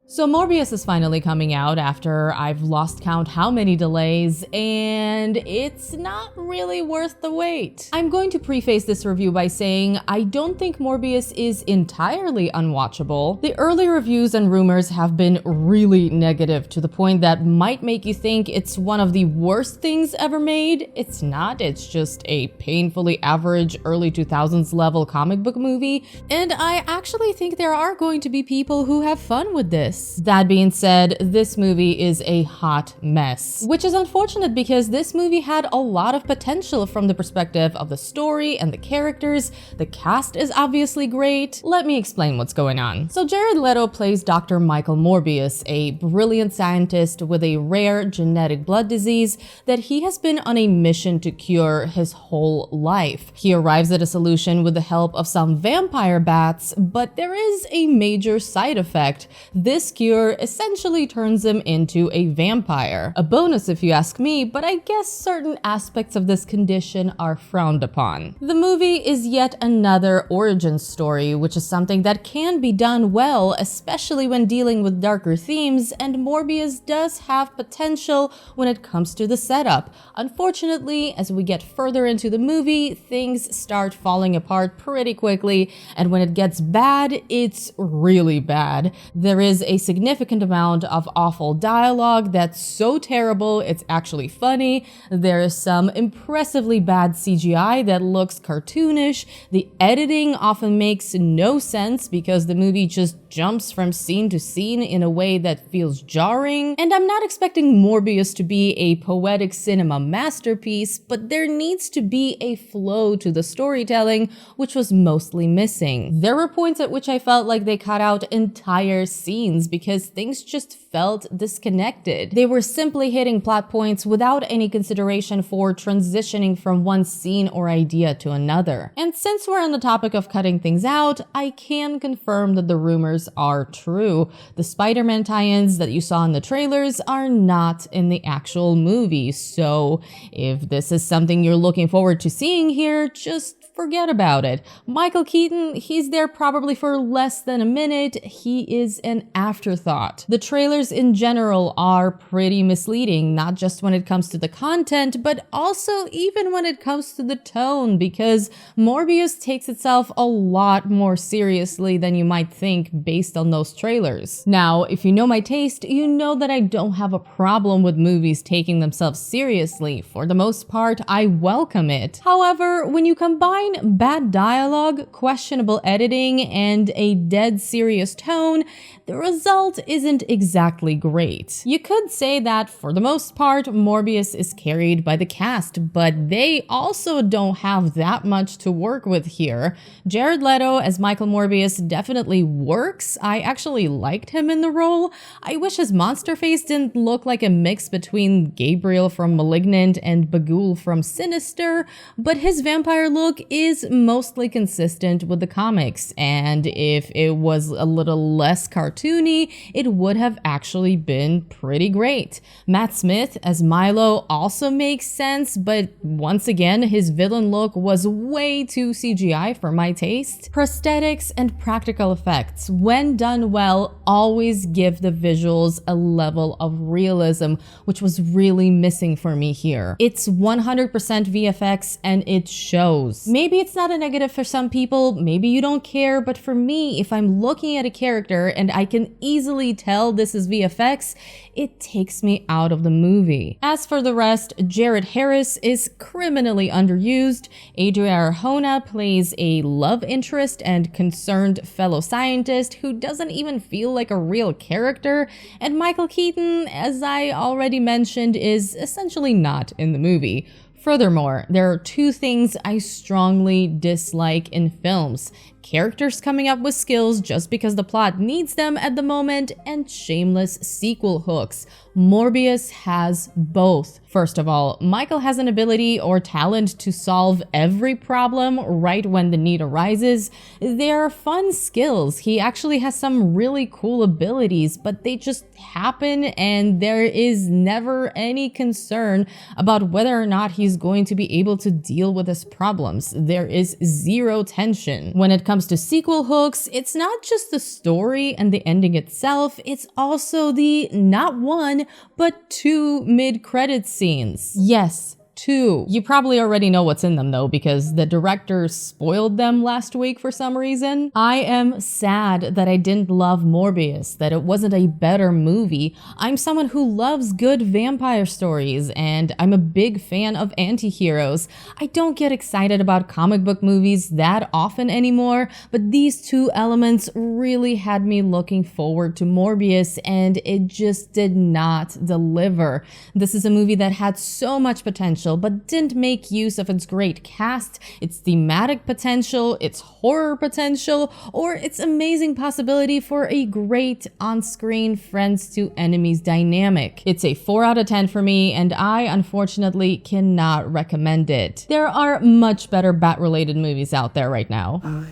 So Morbius is finally coming out after I've lost count how many delays, and it's not really worth the wait. I'm going to preface this review by saying I don't think Morbius is entirely unwatchable. The early reviews and rumors have been really negative to the point that might make you think it's one of the worst things ever made. It's not, it's just a painfully average early 2000s level comic book movie, and I actually think there are going to be people who have fun with this. That being said, this movie is a hot mess, which is unfortunate because this movie had a lot of potential from the perspective of the story and the characters. The cast is obviously great. Let me explain what's going on. So Jared Leto plays Dr. Michael Morbius, a brilliant scientist with a rare genetic blood disease that he has been on a mission to cure his whole life. He arrives at a solution with the help of some vampire bats, but there is a major side effect. This cure essentially turns him into a vampire. A bonus if you ask me, but I guess certain aspects of this condition are frowned upon. The movie is yet another origin story, which is something that can be done well, especially when dealing with darker themes, and Morbius does have potential when it comes to the setup. Unfortunately, as we get further into the movie, things start falling apart pretty quickly, and when it gets bad, it's really bad. There is a significant amount of awful dialogue that's so terrible it's actually funny. There is some impressively bad CGI that looks cartoonish. The editing often makes no sense because the movie just jumps from scene to scene in a way that feels jarring. And I'm not expecting Morbius to be a poetic cinema masterpiece, but there needs to be a flow to the storytelling, which was mostly missing. There were points at which I felt like they cut out entire scenes because things just felt disconnected. They were simply hitting plot points without any consideration for transitioning from one scene or idea to another. And since we're on the topic of cutting things out, I can confirm that the rumors are true. The Spider-Man tie-ins that you saw in the trailers are not in the actual movie, so if this is something you're looking forward to seeing here, just forget about it. Michael Keaton, he's there probably for less than a minute. He is an afterthought. The trailers in general are pretty misleading, not just when it comes to the content, but also even when it comes to the tone, because Morbius takes itself a lot more seriously than you might think based on those trailers. Now, if you know my taste, you know that I don't have a problem with movies taking themselves seriously. For the most part, I welcome it. However, when you combine bad dialogue, questionable editing, and a dead serious tone, the result isn't exactly great. You could say that for the most part, Morbius is carried by the cast, but they also don't have that much to work with here. Jared Leto as Michael Morbius definitely works. I actually liked him in the role. I wish his monster face didn't look like a mix between Gabriel from Malignant and Bagul from Sinister, but his vampire look is mostly consistent with the comics, and if it was a little less cartoony, it would have actually been pretty great. Matt Smith as Milo also makes sense, but once again, his villain look was way too CGI for my taste. Prosthetics and practical effects, when done well, always give the visuals a level of realism, which was really missing for me here. It's 100% VFX and it shows. Maybe it's not a negative for some people, maybe you don't care, but for me, if I'm looking at a character and I can easily tell this is VFX, it takes me out of the movie. As for the rest, Jared Harris is criminally underused. Adria Arjona plays a love interest and concerned fellow scientist who doesn't even feel like a real character, and Michael Keaton, as I already mentioned, is essentially not in the movie. Furthermore, there are two things I strongly dislike in films: characters coming up with skills just because the plot needs them at the moment, and shameless sequel hooks. Morbius has both. First of all, Michael has an ability or talent to solve every problem right when the need arises. They're fun skills. He actually has some really cool abilities, but they just happen and there is never any concern about whether or not he's going to be able to deal with his problems. There is zero tension. When it comes comes to sequel hooks, it's not just the story and the ending itself, it's also the not one, but two mid-credits scenes. Yes, two. You probably already know what's in them though, because the director spoiled them last week for some reason. I am sad that I didn't love Morbius, that it wasn't a better movie. I'm someone who loves good vampire stories, and I'm a big fan of anti-heroes. I don't get excited about comic book movies that often anymore, but these two elements really had me looking forward to Morbius, and it just did not deliver. This is a movie that had so much potential, but didn't make use of its great cast, its thematic potential, its horror potential, or its amazing possibility for a great on-screen friends to enemies dynamic. It's a 4 out of 10 for me, and I unfortunately cannot recommend it. There are much better Bat-related movies out there right now. I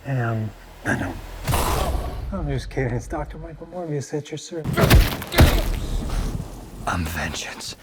am Venom. I'm just kidding. It's Dr. Michael Morbius at your service. I'm vengeance.